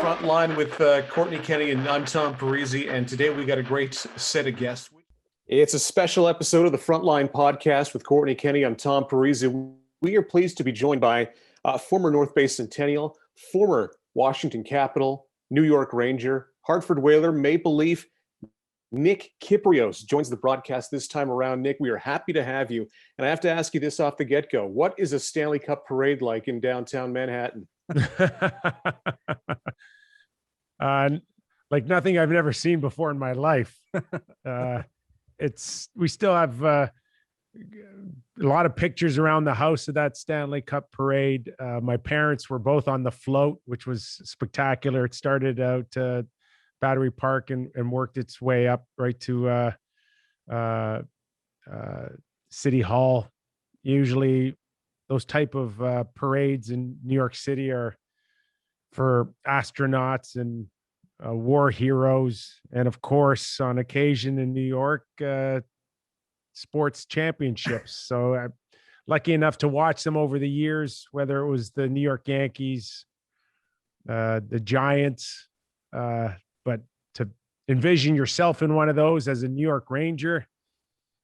Frontline with Courtney Kenny, and I'm Tom Parisi, and today we got a great set of guests. It's a special episode of the Frontline podcast with Courtney Kenny. I'm Tom Parisi. We are pleased to be joined by former North Bay Centennial, former Washington Capital, New York Ranger, Hartford Whaler, Maple Leaf. Nick Kypreos joins the broadcast this time around. Nick, we are happy to have you. And I have to ask you this off the get-go. What is a Stanley Cup parade like in downtown Manhattan? Like nothing I've never seen before in my life. We still have a lot of pictures around the house of that Stanley Cup parade. My parents were both on the float, which was spectacular. It started out Battery Park and worked its way up right to City Hall. Usually those type of parades in New York City are for astronauts and war heroes. And of course, on occasion in New York, sports championships. So I'm lucky enough to watch them over the years, whether it was the New York Yankees, the Giants, but to envision yourself in one of those as a New York Ranger,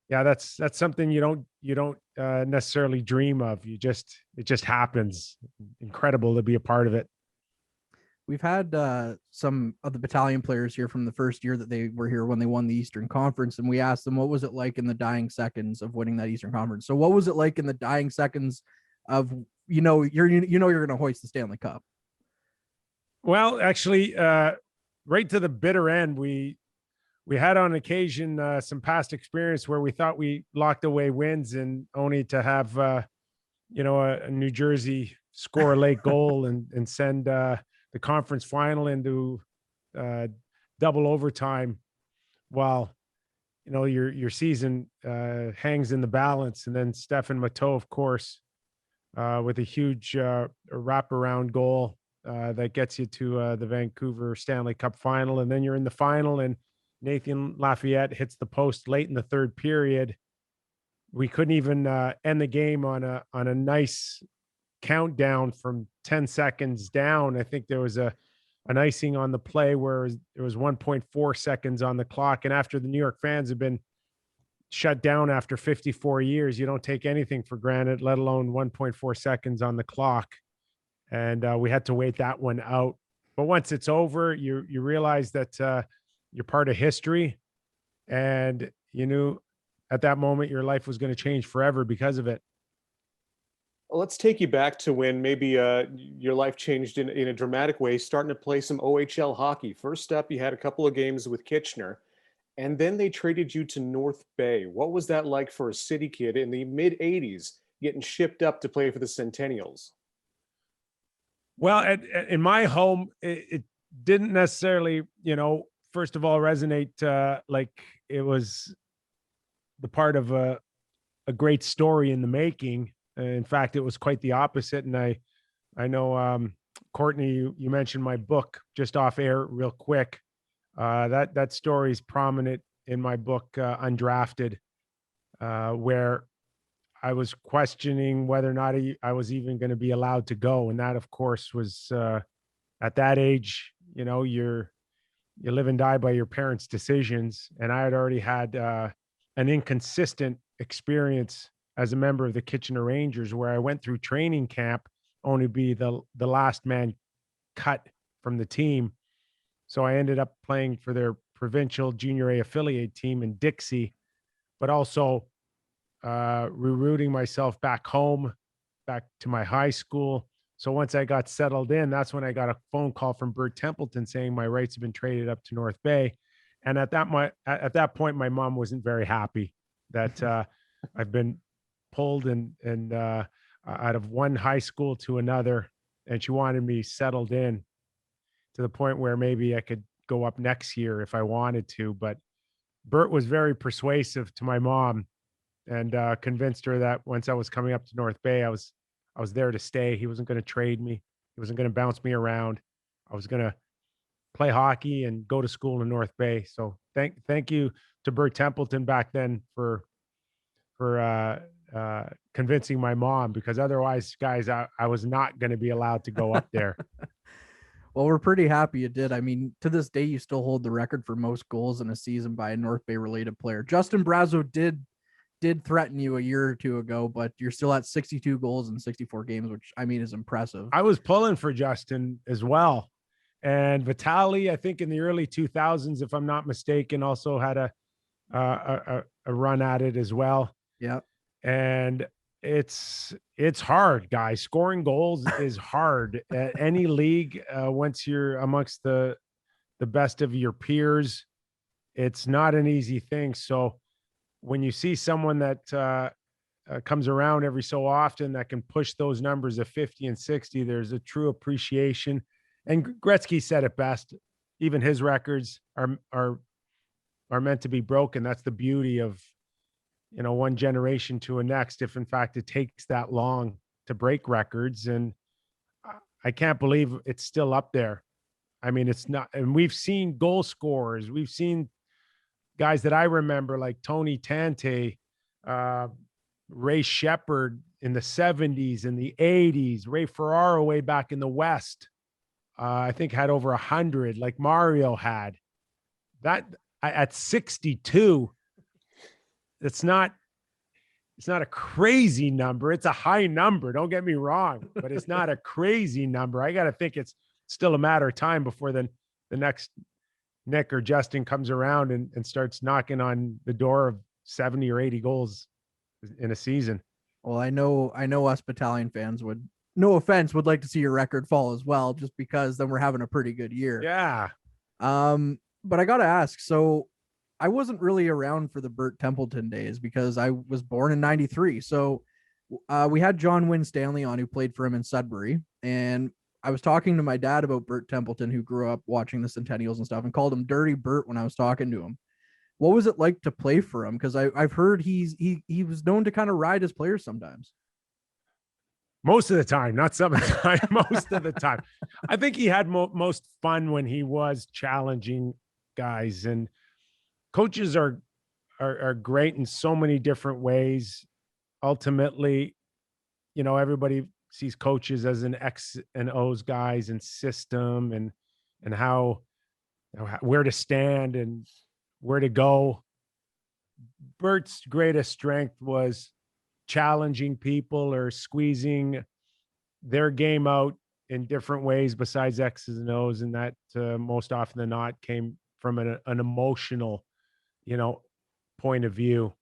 yeah, that's something you don't necessarily dream of. It just happens. Incredible to be a part of it. We've had some of the Battalion players here from the first year that they were here when they won the Eastern Conference, and we asked them what was it like in the dying seconds of winning that Eastern Conference. So what was it like in the dying seconds of you're going to hoist the Stanley Cup? Well, actually, right to the bitter end, we had on occasion some past experience where we thought we locked away wins, and only to have a New Jersey score a late goal and send the conference final into double overtime, while your season hangs in the balance. And then Stefan Matteau, of course, with a huge wraparound goal that gets you to the Vancouver Stanley Cup final. And then you're in the final, and Nathan Lafayette hits the post late in the third period. We couldn't even end the game on a nice countdown from 10 seconds down. I think there was an icing on the play where there was 1.4 seconds on the clock. And after the New York fans have been shut down after 54 years, you don't take anything for granted, let alone 1.4 seconds on the clock. And we had to wait that one out. But once it's over, you realize that you're part of history. And you knew at that moment your life was going to change forever because of it. Well, let's take you back to when maybe your life changed in a dramatic way, starting to play some OHL hockey. First up, you had a couple of games with Kitchener, and then they traded you to North Bay. What was that like for a city kid in the mid-'80s getting shipped up to play for the Centennials? Well, in my home, it didn't necessarily, first of all, resonate like it was the part of a great story in the making. In fact, it was quite the opposite. And I know, Courtney, you mentioned my book just off air real quick. That story is prominent in my book, Undrafted, where I was questioning whether or not I was even going to be allowed to go. And that, of course, was at that age, you live and die by your parents' decisions. And I had already had an inconsistent experience as a member of the Kitchener Rangers, where I went through training camp only to be the last man cut from the team. So I ended up playing for their provincial junior A affiliate team in Dixie, but also rerouting myself back home, back to my high school. So once I got settled in, that's when I got a phone call from Bert Templeton saying my rights have been traded up to North Bay. And at that point, my mom wasn't very happy that I've been pulled and out of one high school to another, and she wanted me settled in to the point where maybe I could go up next year if I wanted to. But Bert was very persuasive to my mom and convinced her that once I was coming up to North Bay, I was there to stay. He wasn't going to trade me. He wasn't going to bounce me around. I was going to play hockey and go to school in North Bay. So thank you to Bert Templeton back then for convincing my mom, because otherwise, guys, I was not going to be allowed to go up there. Well, we're pretty happy you did. I mean, to this day, you still hold the record for most goals in a season by a North Bay related player. Justin Brazo did threaten you a year or two ago, but you're still at 62 goals in 64 games, which I mean is impressive. I was pulling for Justin as well. And Vitaly, I think in the early 2000s, if I'm not mistaken, also had a run at it as well. Yeah. And it's hard, guys. Scoring goals is hard at any league. Once you're amongst the best of your peers, it's not an easy thing. So when you see someone that comes around every so often that can push those numbers of 50 and 60, there's a true appreciation. And Gretzky said it best. Even his records are meant to be broken. That's the beauty of, one generation to a next, if in fact it takes that long to break records. And I can't believe it's still up there. I mean, it's not, and we've seen goal scorers. We've seen guys that I remember like Tony Tante, Ray Shepard in the 70s and the 80s, Ray Ferraro way back in the West. I think had over 100, like Mario had. That at 62, it's not a crazy number. It's a high number. Don't get me wrong, but it's not a crazy number. I got to think it's still a matter of time before the next Nick or Justin comes around and starts knocking on the door of 70 or 80 goals in a season. Well, I know us Battalion fans would, no offense, would like to see your record fall as well, just because then we're having a pretty good year. Yeah. But I got to ask, so I wasn't really around for the Bert Templeton days because I was born in 93. So we had John Wynne Stanley on, who played for him in Sudbury. And I was talking to my dad about Bert Templeton, who grew up watching the Centennials and stuff, and called him Dirty Bert when I was talking to him. What was it like to play for him? Because I've heard he was known to kind of ride his players sometimes. Most of the time, not some of the time, most of the time. I think he had most fun when he was challenging guys, and coaches are great in so many different ways. Ultimately, everybody sees coaches as an X and O's guys and system and how, where to stand and where to go. Bert's greatest strength was challenging people or squeezing their game out in different ways besides X's and O's. And that most often than not came from an emotional, point of view.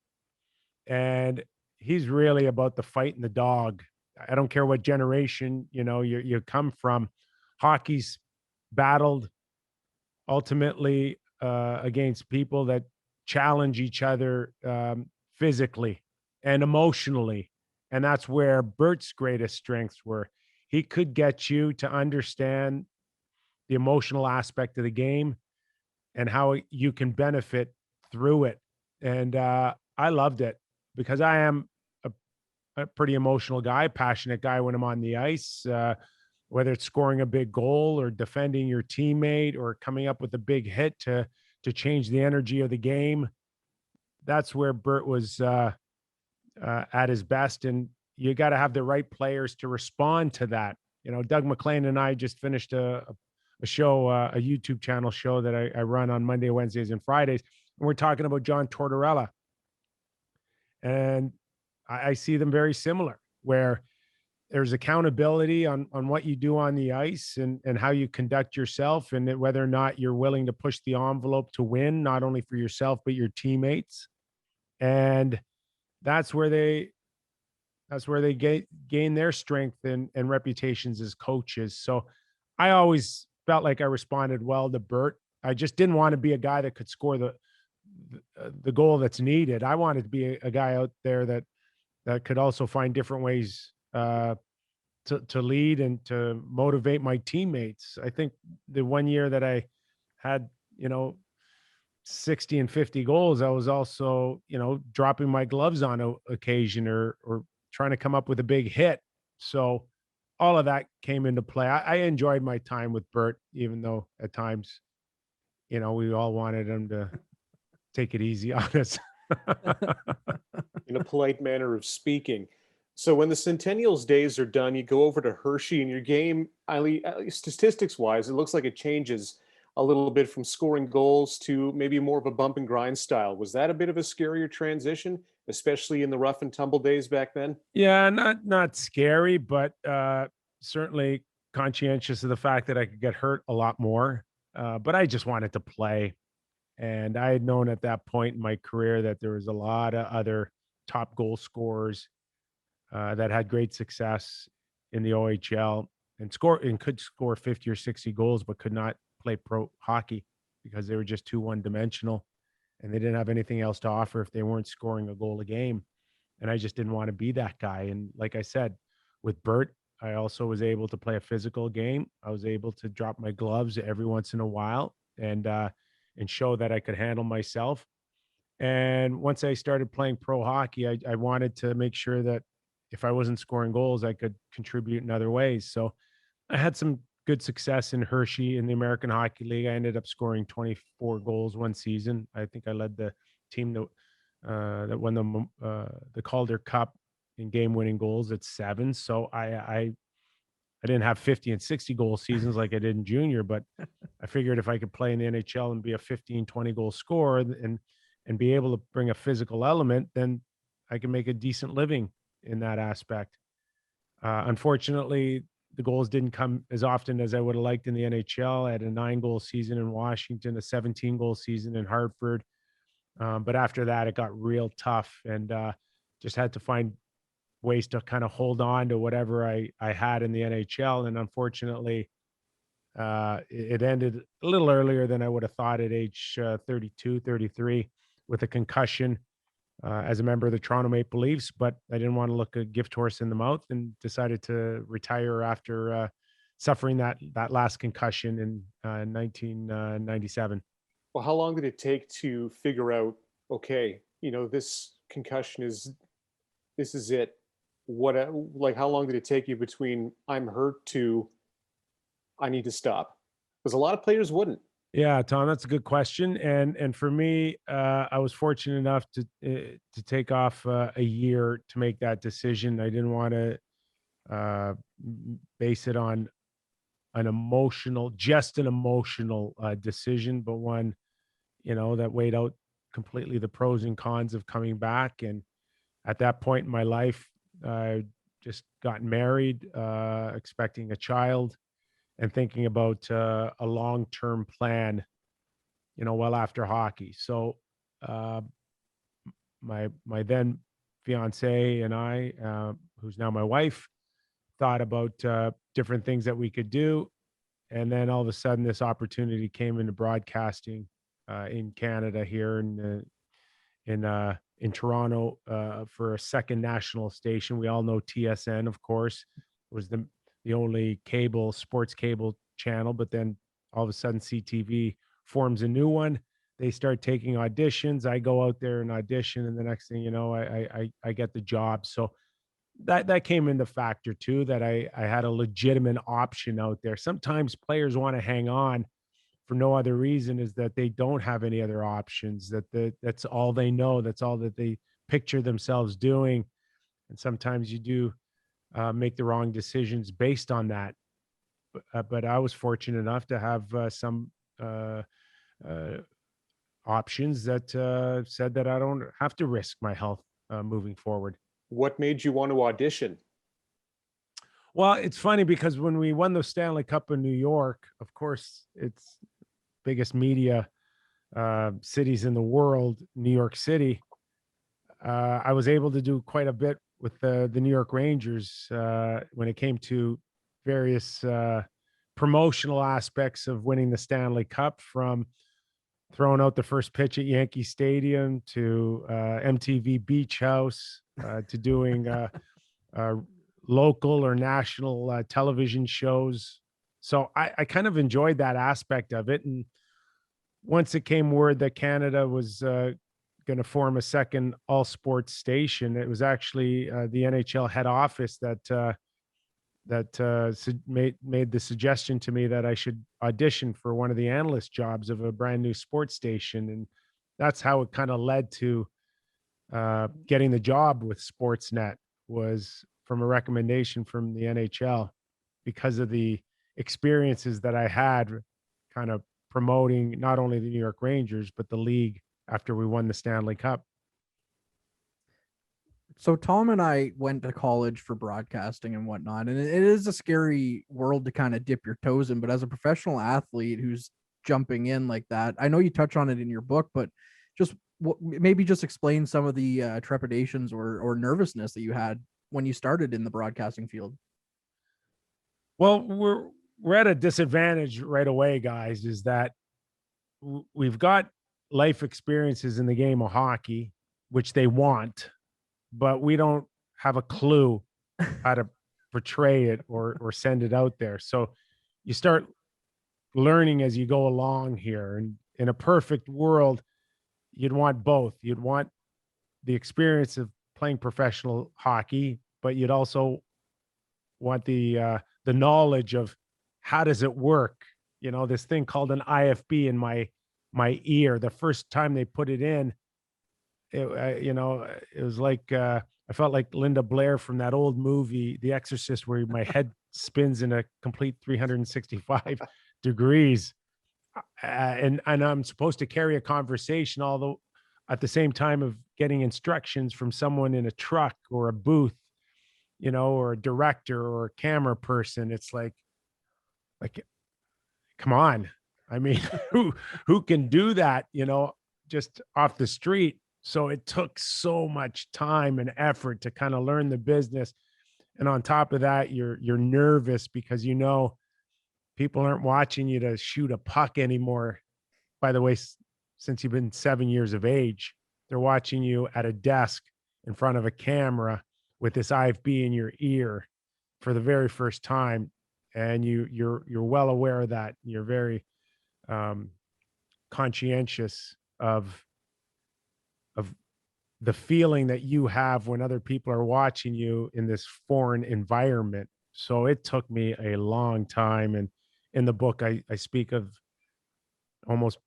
And he's really about the fight and the dog. I don't care what generation, you come from. Hockey's battled ultimately against people that challenge each other physically and emotionally. And that's where Bert's greatest strengths were. He could get you to understand the emotional aspect of the game and how you can benefit through it. And I loved it because I am a pretty emotional guy, passionate guy when I'm on the ice, whether it's scoring a big goal or defending your teammate or coming up with a big hit to change the energy of the game. That's where Bert was at his best. And you got to have the right players to respond to that. Doug McLean and I just finished a show, a YouTube channel show that I run on Monday, Wednesdays, and Fridays. And we're talking about John Tortorella. And I see them very similar, where there's accountability on what you do on the ice and how you conduct yourself, and whether or not you're willing to push the envelope to win, not only for yourself, but your teammates. And that's where they gain their strength and reputations as coaches. So I always felt like I responded well to Bert. I just didn't want to be a guy that could score the goal that's needed. I wanted to be a guy out there that could also find different ways to lead and to motivate my teammates. I think the one year that I had, 60 and 50 goals, I was also, dropping my gloves on occasion or trying to come up with a big hit. So all of that came into play. I enjoyed my time with Bert, even though at times, we all wanted him to take it easy on us. in a polite manner of speaking. So when the Centennials days are done, you go over to Hershey, and your game, at least statistics wise, it looks like it changes a little bit from scoring goals to maybe more of a bump and grind style. Was that a bit of a scarier transition, especially in the rough and tumble days back then? Yeah, not scary, but certainly conscientious of the fact that I could get hurt a lot more. But I just wanted to play. And I had known at that point in my career that there was a lot of other top goal scorers that had great success in the OHL and could score 50 or 60 goals, but could not play pro hockey because they were just too one dimensional and they didn't have anything else to offer if they weren't scoring a goal a game. And I just didn't want to be that guy. And like I said, with Bert, I also was able to play a physical game. I was able to drop my gloves every once in a while and show that I could handle myself. And once I started playing pro hockey, I wanted to make sure that if I wasn't scoring goals, I could contribute in other ways. So I had some good success in Hershey in the American Hockey League. I ended up scoring 24 goals one season. I think I led the team that won the Calder Cup in game-winning goals at 7. So I didn't have 50 and 60 goal seasons like I did in junior, but I figured if I could play in the NHL and be a 15, 20 goal scorer and be able to bring a physical element, then I can make a decent living in that aspect. Unfortunately, the goals didn't come as often as I would have liked in the NHL. I had a 9-goal season in Washington, a 17-goal season in Hartford. But after that, it got real tough and just had to find ways to kind of hold on to whatever I had in the NHL. And unfortunately, it ended a little earlier than I would have thought at age 32, 33 with a concussion as a member of the Toronto Maple Leafs. But I didn't want to look a gift horse in the mouth and decided to retire after suffering that last concussion in 1997. Well, how long did it take to figure out, okay, this concussion this is it? What, like, how long did it take you between I'm hurt to I need to stop? Because a lot of players wouldn't. Yeah, Tom, that's a good question. And for me, I was fortunate enough to take off a year to make that decision. I didn't want to base it on just an emotional decision, but one that weighed out completely the pros and cons of coming back. And at that point in my life, I just got married, expecting a child and thinking about a long-term plan, well after hockey. So my then fiance and I, who's now my wife, thought about different things that we could do. And then all of a sudden, this opportunity came into broadcasting in Canada here in Toronto for a second national station. We all know TSN, of course, was the only sports cable channel, but then all of a sudden CTV forms a new one. They start taking auditions. I go out there and audition, and the next thing you know, I get the job. So that came into factor too, that I had a legitimate option out there. Sometimes players want to hang on for no other reason is that they don't have any other options, that's all they know, that's all that they picture themselves doing. And sometimes you do make the wrong decisions based on that. But I was fortunate enough to have some options that said that I don't have to risk my health moving forward. What made you want to audition? Well, it's funny because when we won the Stanley Cup in New York, of course, it's biggest media cities in the world, New York City. I was able to do quite a bit with the New York Rangers when it came to various promotional aspects of winning the Stanley Cup, from throwing out the first pitch at Yankee Stadium to MTV Beach House to doing local or national television shows. So I kind of enjoyed that aspect of it. And once it came word that Canada was going to form a second all sports station, it was actually the NHL head office that made the suggestion to me that I should audition for one of the analyst jobs of a brand new sports station. And that's how it kind of led to getting the job with Sportsnet was from a recommendation from the NHL because of the experiences that I had kind of promoting not only the New York Rangers, but the league after we won the Stanley Cup. So Tom and I went to college for broadcasting and whatnot, and it is a scary world to kind of dip your toes in. But as a professional athlete who's jumping in like that, I know you touch on it in your book, but just maybe just explain some of the trepidations or nervousness that you had when you started in the broadcasting field. Well, we're at a disadvantage right away, guys, is that we've got life experiences in the game of hockey, which they want, but we don't have a clue how to portray it or send it out there. So you start learning as you go along here. And in a perfect world, you'd want both. You'd want the experience of playing professional hockey, but you'd also want the knowledge of how does it work? You know, this thing called an IFB in my ear. The first time they put it in, it was like I felt like Linda Blair from that old movie, The Exorcist, where my head spins in a complete 365 degrees. And I'm supposed to carry a conversation, although at the same time of getting instructions from someone in a truck or a booth, or a director or a camera person. It's like, come on. I mean, who can do that, just off the street? So it took so much time and effort to kind of learn the business. And on top of that, you're nervous because, people aren't watching you to shoot a puck anymore. By the way, since you've been 7 years of age, they're watching you at a desk in front of a camera with this IFB in your ear for the very first time. And you're well aware of that. You're very conscientious of the feeling that you have when other people are watching you in this foreign environment. So it took me a long time. And in the book, I speak of almost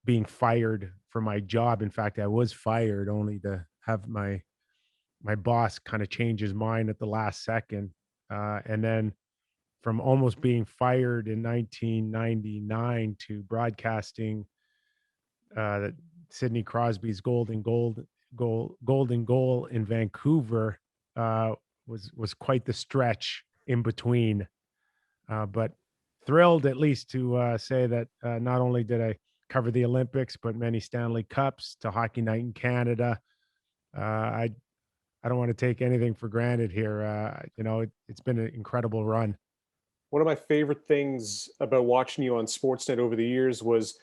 being fired from my job. In fact, I was fired only to have my boss kind of change his mind at the last second. And then from almost being fired in 1999 to broadcasting Sidney Crosby's golden goal in Vancouver was quite the stretch in between. But thrilled at least to say that not only did I cover the Olympics, but many Stanley Cups to Hockey Night in Canada. I don't want to take anything for granted here. It's been an incredible run. One of my favorite things about watching you on Sportsnet over the years was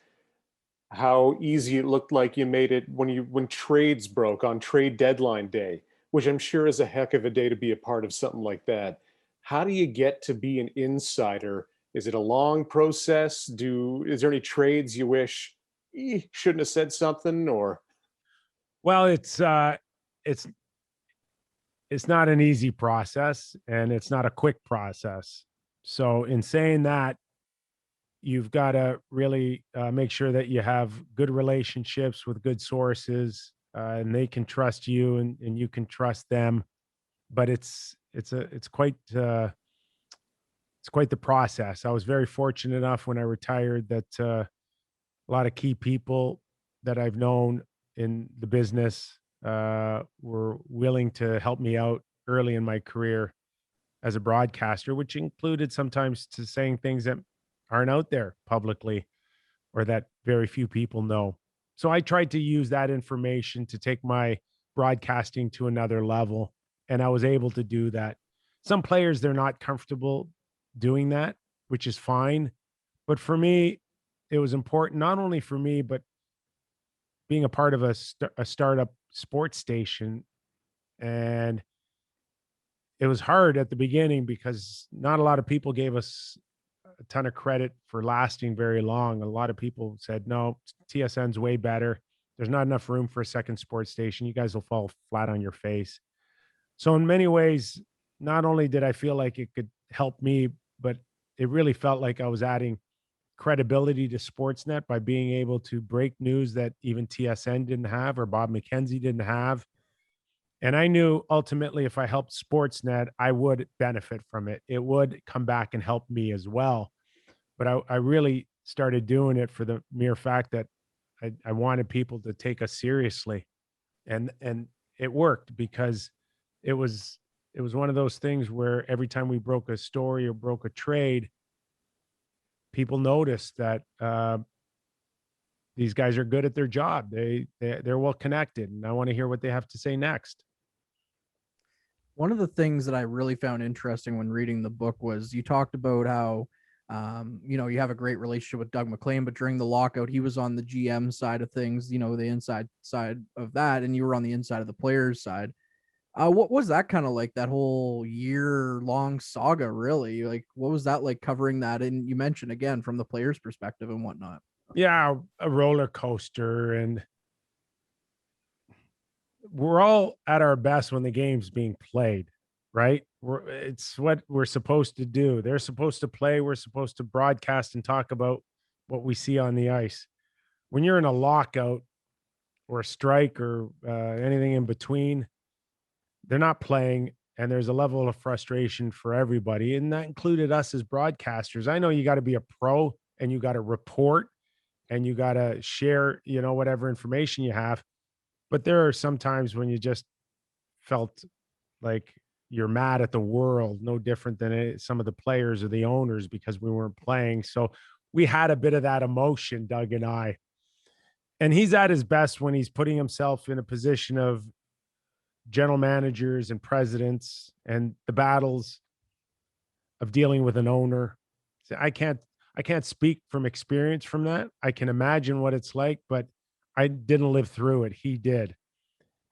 how easy it looked like you made it when trades broke on trade deadline day, which I'm sure is a heck of a day to be a part of something like that. How do you get to be an insider? Is it a long process? Is there any trades you wish shouldn't have said something? Or well, it's not an easy process, and it's not a quick process. So in saying that, you've got to really make sure that you have good relationships with good sources, and they can trust you, and you can trust them. But it's quite the process. I was very fortunate enough when I retired that a lot of key people that I've known in the business were willing to help me out early in my career as a broadcaster, which included sometimes to saying things that aren't out there publicly or that very few people know. So I tried to use that information to take my broadcasting to another level, and I was able to do that. Some players, they're not comfortable doing that, which is fine. But for me, it was important, not only for me, but being a part of a startup sports station. And it was hard at the beginning because not a lot of people gave us a ton of credit for lasting very long. A lot of people said, no, TSN's way better. There's not enough room for a second sports station. You guys will fall flat on your face. So in many ways, not only did I feel like it could help me, but it really felt like I was adding credibility to Sportsnet by being able to break news that even TSN didn't have or Bob McKenzie didn't have. And I knew ultimately if I helped Sportsnet, I would benefit from it. It would come back and help me as well. But I really started doing it for the mere fact that I wanted people to take us seriously. And it worked because it was one of those things where every time we broke a story or broke a trade, people noticed that these guys are good at their job. They're well connected, and I want to hear what they have to say next. One of the things that I really found interesting when reading the book was you talked about how, you have a great relationship with Doug McLean, but during the lockout, he was on the GM side of things, the inside side of that, and you were on the inside of the players side. What was that kind of like, that whole year-long saga, really? Like, what was that like covering that? And you mentioned, again, from the players' perspective and whatnot. Yeah, a roller coaster, and we're all at our best when the game's being played, right? It's what we're supposed to do. They're supposed to play. We're supposed to broadcast and talk about what we see on the ice. When you're in a lockout or a strike or anything in between, they're not playing, and there's a level of frustration for everybody, and that included us as broadcasters. I know you got to be a pro and you got to report and you got to share, whatever information you have. But there are some times when you just felt like you're mad at the world, no different than some of the players or the owners because we weren't playing. So we had a bit of that emotion, Doug and I. And he's at his best when he's putting himself in a position of general managers and presidents and the battles of dealing with an owner. So I can't speak from experience from that. I can imagine what it's like, but I didn't live through it. He did.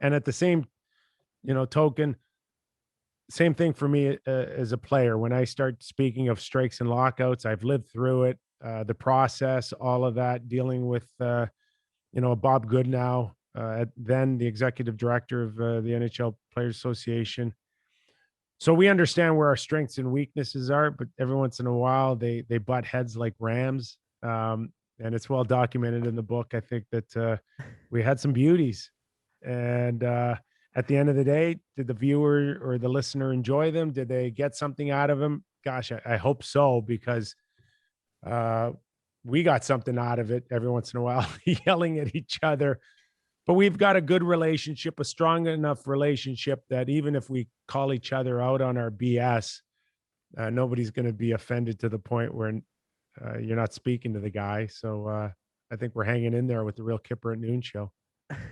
And at the same, token, same thing for me as a player. When I start speaking of strikes and lockouts, I've lived through it, the process, all of that, dealing with, Bob Goodnow, then the executive director of the NHL Players Association. So we understand where our strengths and weaknesses are, but every once in a while they butt heads like rams. And it's well documented in the book. I think that we had some beauties. And at the end of the day, did the viewer or the listener enjoy them? Did they get something out of them? Gosh, I hope so, because we got something out of it every once in a while, yelling at each other. But we've got a good relationship, a strong enough relationship that even if we call each other out on our BS, nobody's going to be offended to the point where you're not speaking to the guy. So I think we're hanging in there with the Real Kyper at Noon show.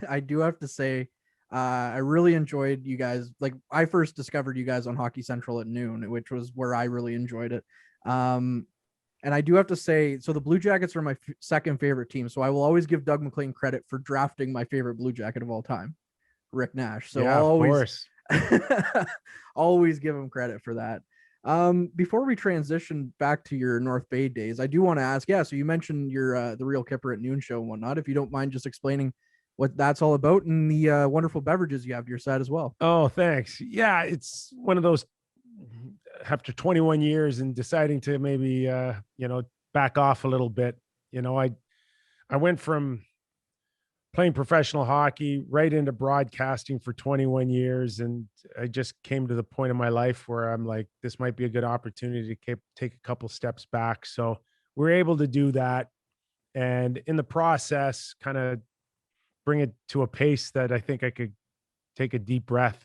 I do have to say, I really enjoyed you guys. Like, I first discovered you guys on Hockey Central at noon, which was where I really enjoyed it. And I do have to say, so the Blue Jackets are my second favorite team. So I will always give Doug McLean credit for drafting my favorite Blue Jacket of all time, Rick Nash. So yeah, I'll always, always give him credit for that. Before we transition back to your North Bay days, I do want to ask, so you mentioned your the Real Kyper at Noon show and whatnot. If you don't mind just explaining what that's all about and the wonderful beverages you have to your side as well. Oh, thanks. Yeah, it's one of those, after 21 years and deciding to maybe back off a little bit. I went from playing professional hockey right into broadcasting for 21 years, and I just came to the point in my life where I'm like, this might be a good opportunity to take a couple steps back. So we're able to do that, and in the process kind of bring it to a pace that I think I could take a deep breath.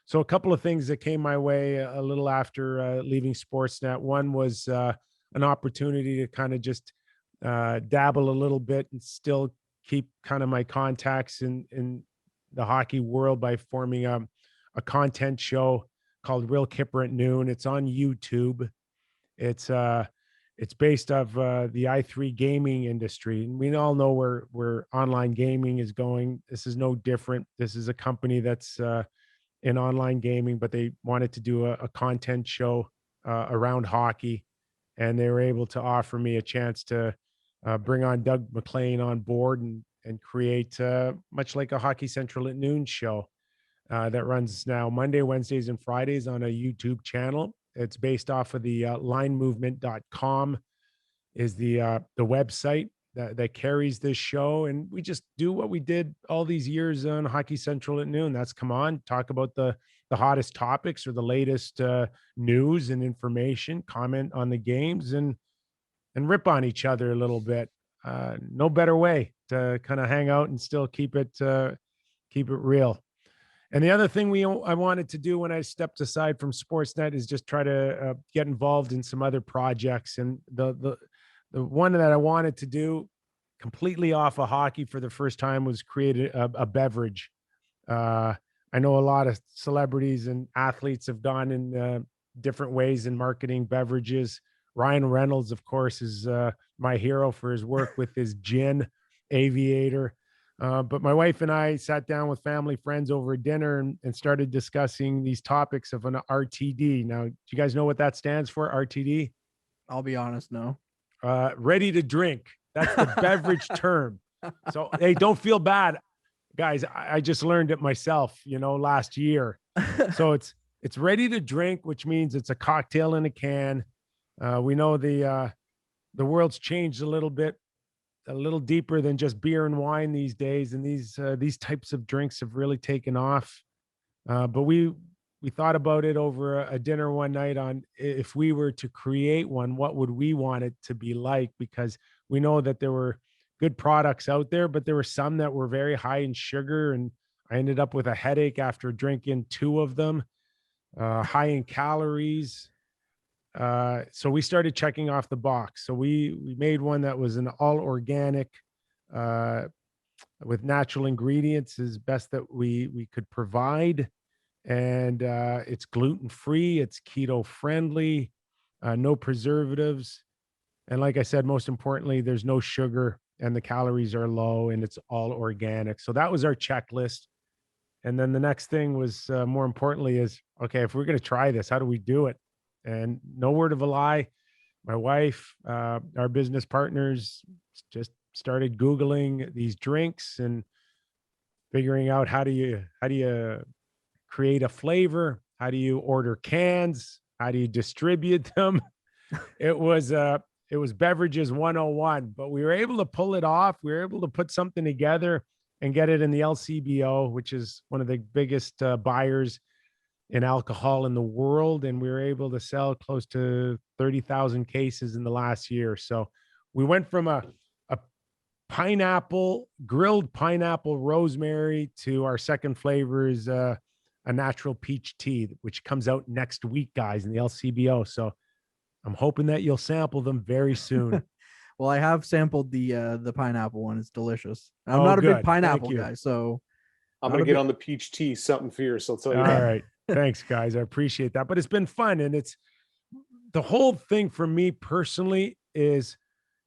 So a couple of things that came my way a little after leaving Sportsnet. One was an opportunity to kind of just dabble a little bit and still keep kind of my contacts in the hockey world by forming a content show called Real Kyper at Noon. It's on YouTube. It's based off the i3 gaming industry. And we all know where online gaming is going. This is no different. This is a company that's in online gaming, but they wanted to do a content show around hockey, and they were able to offer me a chance to bring on Doug McLean on board and create much like a Hockey Central at Noon show that runs now Monday, Wednesdays, and Fridays on a YouTube channel. It's based off of the linemovement.com is the website. that carries this show. And we just do what we did all these years on Hockey Central at noon. That's come on, talk about the hottest topics or the latest news and information, comment on the games, and rip on each other a little bit. No better way to kind of hang out and still keep it real. And the other thing I wanted to do when I stepped aside from Sportsnet is just try to get involved in some other projects. And the one that I wanted to do completely off of hockey for the first time was create a beverage. I know a lot of celebrities and athletes have gone in different ways in marketing beverages. Ryan Reynolds, of course, is my hero for his work with his gin, Aviator. But my wife and I sat down with family friends over dinner and started discussing these topics of an RTD. Now, do you guys know what that stands for, RTD? I'll be honest, no. Ready to drink. That's the beverage term. So, hey, don't feel bad, guys. I just learned it myself, last year. So it's ready to drink, which means it's a cocktail in a can. We know the world's changed a little bit, a little deeper than just beer and wine these days, and these types of drinks have really taken off. But we thought about it over a dinner one night on if we were to create one, what would we want it to be like? Because we know that there were good products out there, but there were some that were very high in sugar, and I ended up with a headache after drinking 2 of them, high in calories. So we started checking off the box. So we made one that was an all organic, with natural ingredients as best that we could provide. And it's gluten-free, it's keto friendly, no preservatives. And like I said, most importantly, there's no sugar and the calories are low and it's all organic. So that was our checklist. And then the next thing was, more importantly, is, okay, if we're going to try this, how do we do it? And no word of a lie, my wife, our business partners just started Googling these drinks and figuring out how do you create a flavor? How do you order cans? How do you distribute them? It was beverages 101, but we were able to pull it off. We were able to put something together and get it in the LCBO, which is one of the biggest buyers in alcohol in the world. And we were able to sell close to 30,000 cases in the last year. So we went from a grilled pineapple rosemary to our second flavor is a natural peach tea, which comes out next week, guys, in the LCBO. So I'm hoping that you'll sample them very soon. Well, I have sampled the pineapple one. It's delicious. I'm Oh, not a big good. pineapple Thank you. guy, so I'm going to get on the peach tea, something fierce. I'll tell you All that. right. Thanks, guys. I appreciate that. But it's been fun. And it's the whole thing for me personally is,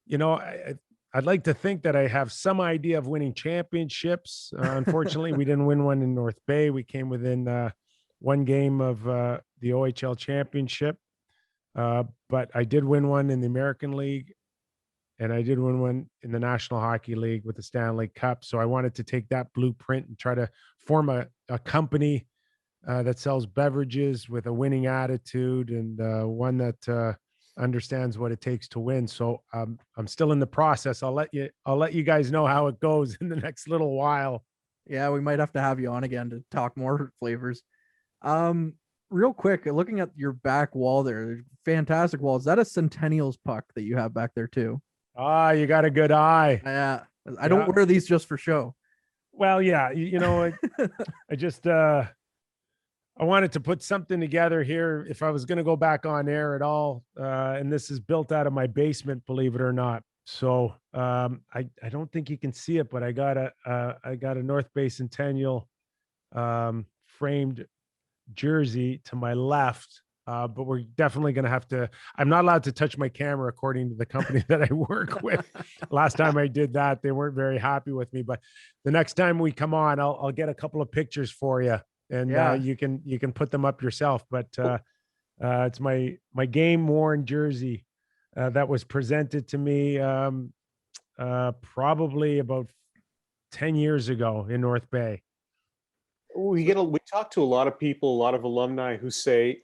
I'd like to think that I have some idea of winning championships. Unfortunately, we didn't win one in North Bay. We came within one game of the OHL championship. But I did win one in the American League, and I did win one in the National Hockey League with the Stanley Cup. So I wanted to take that blueprint and try to form a company that sells beverages with a winning attitude and one that understands what it takes to win. So I'm still in the process. I'll let you guys know how it goes in the next little while. yeah, we might have to have you on again to talk more flavors. Real quick, looking at your back wall there, fantastic wall. Is that a Centennials puck that you have back there too? Ah, you got a good eye. Yeah, I don't wear these just for show. Well, yeah, I just I wanted to put something together here if I was going to go back on air at all. And this is built out of my basement, believe it or not. So I don't think you can see it, but I got a North Bay Centennial framed jersey to my left. But we're definitely going to have to, I'm not allowed to touch my camera according to the company that I work with. Last time I did that, they weren't very happy with me, but the next time we come on, I'll get a couple of pictures for you and you can put them up yourself. But it's my game worn jersey that was presented to me probably about 10 years ago in North Bay. We talk to a lot of people, a lot of alumni who say,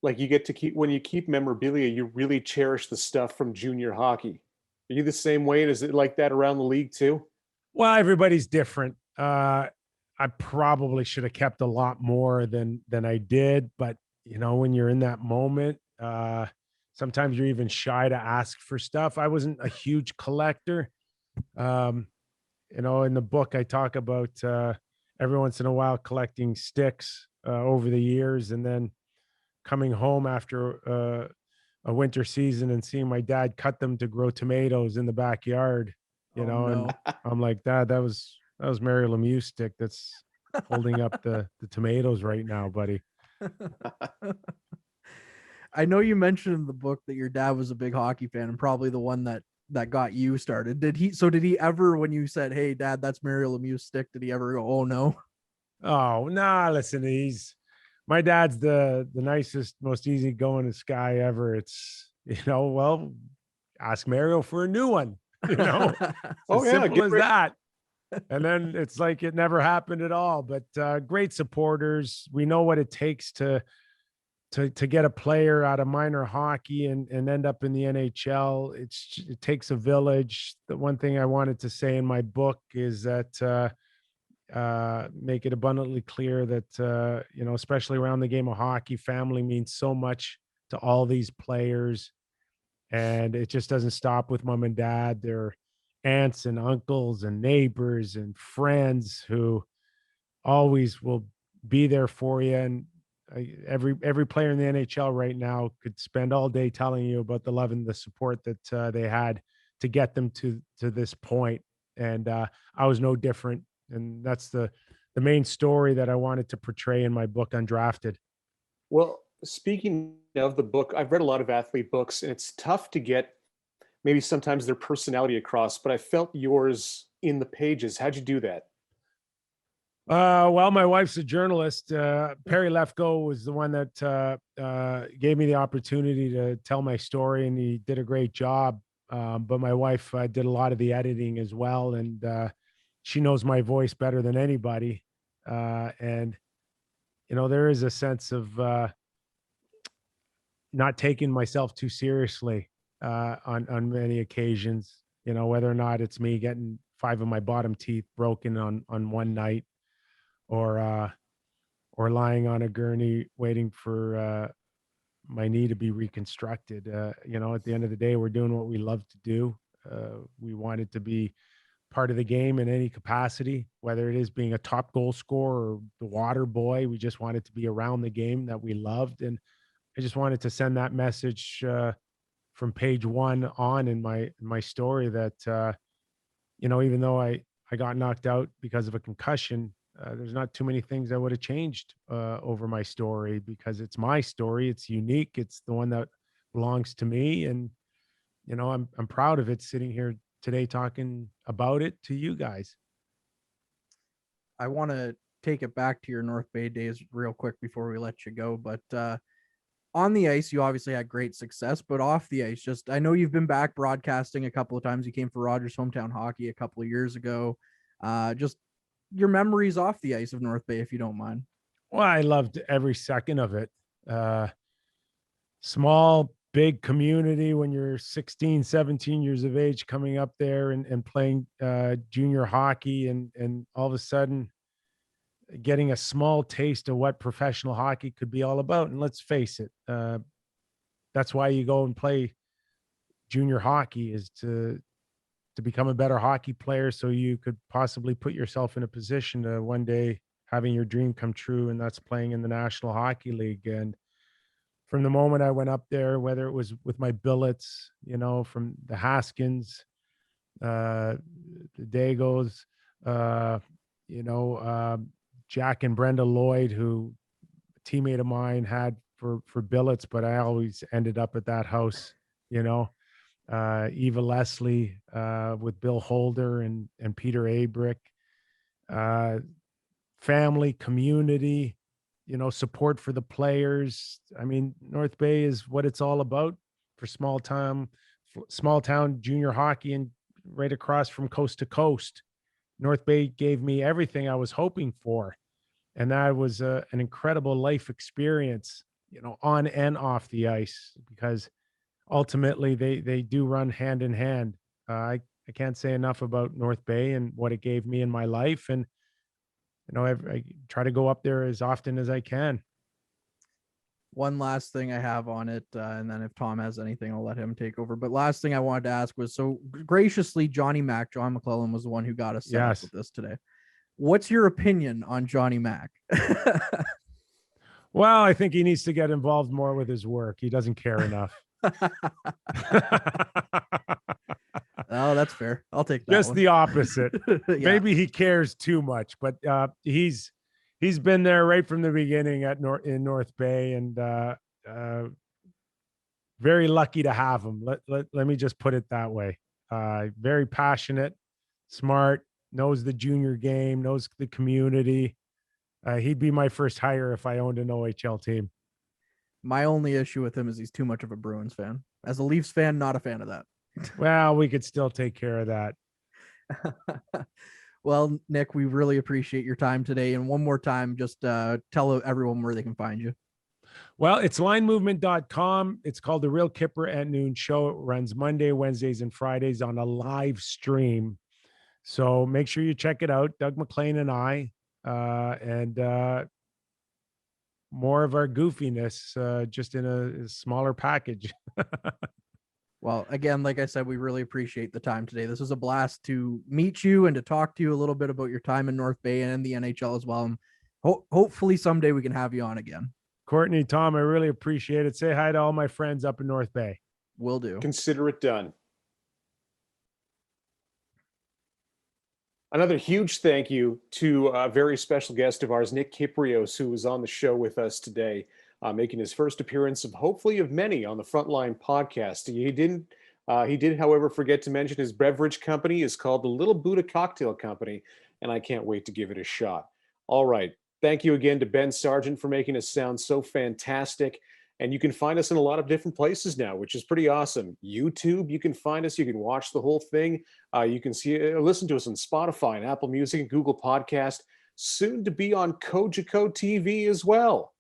like, you get to keep, when you keep memorabilia, you really cherish the stuff from junior hockey. Are you the same way? And is it like that around the league too? Well, everybody's different. I probably should have kept a lot more than I did, but when you're in that moment, sometimes you're even shy to ask for stuff. I wasn't a huge collector. Um, in the book, I talk about every once in a while collecting sticks over the years, and then coming home after a winter season and seeing my dad cut them to grow tomatoes in the backyard. Oh, no. And I'm like, Dad, that was Mario Lemieux stick that's holding up the tomatoes right now, buddy. I know you mentioned in the book that your dad was a big hockey fan and probably the one that got you started. Did he ever, when you said, "Hey, Dad, that's Mario Lemieux's stick," did he ever go, "Oh no"? Oh, nah, listen, my dad's the nicest, most easygoing guy ever. It's, well, ask Mario for a new one, Oh, as yeah, simple as that. And then it's like it never happened at all. But great supporters. We know what it takes to get a player out of minor hockey and end up in the NHL. It takes a village. The one thing I wanted to say in my book is that make it abundantly clear that especially around the game of hockey, family means so much to all these players, and it just doesn't stop with mom and dad. They're aunts and uncles and neighbors and friends who always will be there for you. And every player in the NHL right now could spend all day telling you about the love and the support that they had to get them to this point. And I was no different. And that's the main story that I wanted to portray in my book, Undrafted. Well, speaking of the book, I've read a lot of athlete books, and it's tough to get maybe sometimes their personality across, but I felt yours in the pages. How'd you do that? Well, my wife's a journalist. Perry Lefko was the one that gave me the opportunity to tell my story, and he did a great job. But my wife did a lot of the editing as well, and she knows my voice better than anybody. And there is a sense of not taking myself too seriously on many occasions. Whether or not it's me getting 5 of my bottom teeth broken on one night, or lying on a gurney waiting for my knee to be reconstructed. At the end of the day, we're doing what we love to do. We wanted to be part of the game in any capacity, whether it is being a top goal scorer or the water boy. We just wanted to be around the game that we loved. And I just wanted to send that message from page 1 on in my story that, even though I got knocked out because of a concussion, there's not too many things I would have changed over my story, because it's my story. It's unique. It's the one that belongs to me. And, I'm proud of it, sitting here today talking about it to you guys. I want to take it back to your North Bay days real quick before we let you go. But on the ice, you obviously had great success, but off the ice, I know you've been back broadcasting a couple of times. You came for Rogers Hometown Hockey a couple of years ago. Just your memories off the ice of North Bay, if you don't mind. Well, I loved every second of it. Small, big community when you're 16, 17 years of age, coming up there and playing junior hockey, and all of a sudden getting a small taste of what professional hockey could be all about. And let's face it, that's why you go and play junior hockey, is to become a better hockey player, so you could possibly put yourself in a position to one day having your dream come true, and that's playing in the National Hockey League. And from the moment I went up there, whether it was with my billets, from the Haskins, the Dagos, Jack and Brenda Lloyd, who a teammate of mine had for billets, but I always ended up at that house, Eva Leslie, with Bill Holder and Peter Abrick, family, community, support for the players. I mean, North Bay is what it's all about for small town junior hockey, and right across from coast to coast. North Bay gave me everything I was hoping for. And that was an incredible life experience, on and off the ice, because ultimately they do run hand in hand. I can't say enough about North Bay and what it gave me in my life. And, I try to go up there as often as I can. One last thing I have on it, and then if Tom has anything, I'll let him take over. But last thing I wanted to ask was, so graciously, John McClellan was the one who got us set up with this today. What's your opinion on Johnny Mac? Well, I think he needs to get involved more with his work. He doesn't care enough. Oh, that's fair. I'll take that. Just the opposite. Yeah. Maybe he cares too much, but he's been there right from the beginning in North Bay, and very lucky to have him. Let me just put it that way. Very passionate, smart, knows the junior game, knows the community. He'd be my first hire if I owned an OHL team. My only issue with him is he's too much of a Bruins fan. As a Leafs fan, not a fan of that. Well, we could still take care of that. Well, Nick, we really appreciate your time today. And one more time, just tell everyone where they can find you. Well, it's linemovement.com. It's called the Real Kyper at Noon Show. It runs Monday, Wednesdays, and Fridays on a live stream. So make sure you check it out. Doug McLean and I, and more of our goofiness, just in a smaller package. Well, again, like I said, we really appreciate the time today. This was a blast to meet you and to talk to you a little bit about your time in North Bay and the NHL as well. And hopefully someday we can have you on again. Courtney, Tom, I really appreciate it. Say hi to all my friends up in North Bay. Will do. Consider it done. Another huge thank you to a very special guest of ours, Nick Kypreos, who was on the show with us today, making his first appearance of hopefully of many on the Frontline podcast. He did, however, forget to mention his beverage company is called the Little Buddha Cocktail Company, and I can't wait to give it a shot. All right. Thank you again to Ben Sargent for making us sound so fantastic. And you can find us in a lot of different places now, which is pretty awesome. YouTube, you can find us. You can watch the whole thing. You can listen to us on Spotify and Apple Music and Google Podcast. Soon to be on Kojiko TV as well.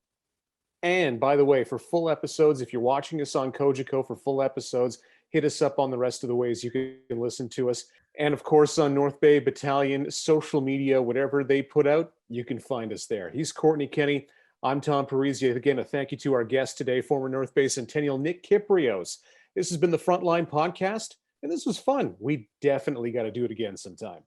And by the way, for full episodes, if you're watching us on Kojiko for full episodes, hit us up on the rest of the ways you can listen to us. And of course, on North Bay Battalion, social media, whatever they put out, you can find us there. He's Courtney Kenny. I'm Tom Parisi. Again, a thank you to our guest today, former North Bay Centennial Nick Kypreos. This has been the Frontline Podcast, and this was fun. We definitely got to do it again sometime.